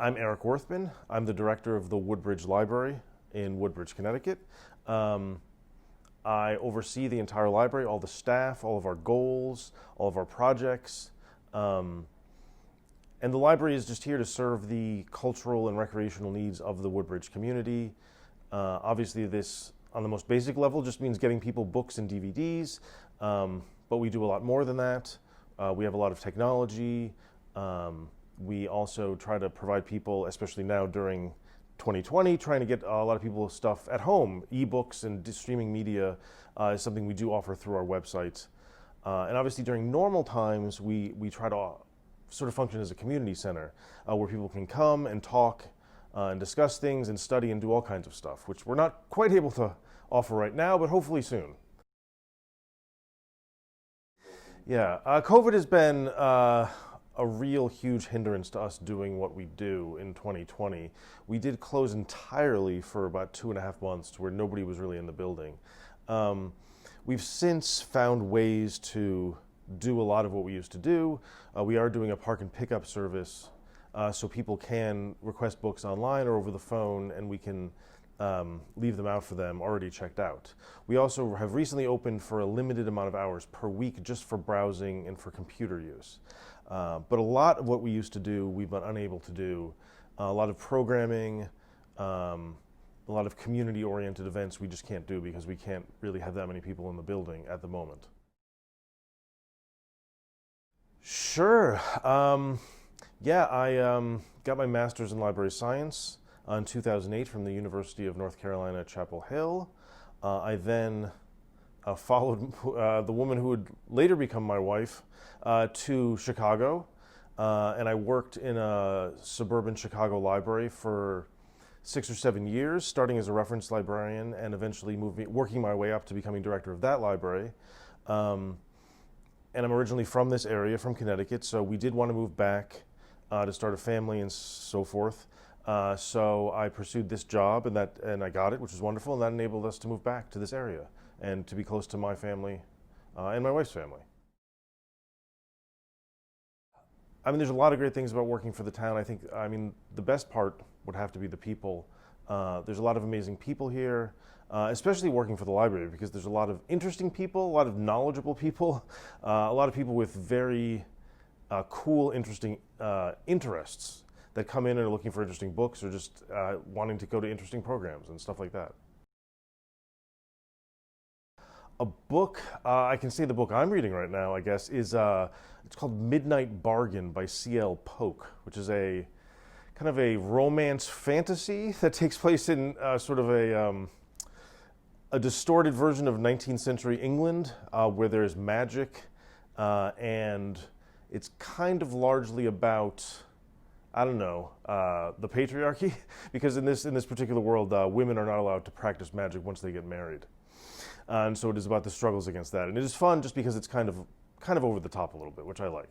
I'm Eric Werthman. I'm the director of the Woodbridge Library in Woodbridge, Connecticut. I oversee the entire library, all the staff, all of our goals, all of our projects. And the library is just here to serve the cultural and recreational needs of the Woodbridge community. Obviously this, on the most basic level, just means getting people books and DVDs, but we do a lot more than that. We have a lot of technology. We also try to provide people, especially now during 2020, trying to get a lot of people stuff at home. Ebooks and streaming media is something we do offer through our website. And obviously during normal times, we try to sort of function as a community center where people can come and talk and discuss things and study and do all kinds of stuff, which we're not quite able to offer right now, but hopefully soon. Yeah, COVID has been a real huge hindrance to us doing what we do in 2020. We did close entirely for about 2.5 months to where nobody was really in the building. We've since found ways to do a lot of what we used to do. We are doing a park and pickup service so people can request books online or over the phone, and we can leave them out for them already checked out. We also have recently opened for a limited amount of hours per week just for browsing and for computer use. But a lot of what we used to do, we've been unable to do. A lot of programming, a lot of community-oriented events we just can't do because we can't really have that many people in the building at the moment. Sure. Yeah, I got my master's in library science in 2008 from the University of North Carolina at Chapel Hill. I then followed the woman who would later become my wife to Chicago, and I worked in a suburban Chicago library for 6 or 7 years, starting as a reference librarian and eventually working my way up to becoming director of that library. And I'm originally from this area, from Connecticut, so we did want to move back to start a family and so forth. So I pursued this job and I got it, which was wonderful, and that enabled us to move back to this area and to be close to my family and my wife's family. I mean, there's a lot of great things about working for the town. I mean, the best part would have to be the people. There's a lot of amazing people here, especially working for the library, because there's a lot of interesting people, a lot of knowledgeable people, a lot of people with very cool, interesting interests that come in and are looking for interesting books or just wanting to go to interesting programs and stuff like that. A book, I can say the book I'm reading right now, I guess, is it's called Midnight Bargain by C.L. Polk, which is a kind of a romance fantasy that takes place in sort of a distorted version of 19th century England where there's magic and it's kind of largely about, I don't know, the patriarchy, because in this particular world, women are not allowed to practice magic once they get married. And so it is about the struggles against that. And it is fun just because it's kind of over the top a little bit, which I like.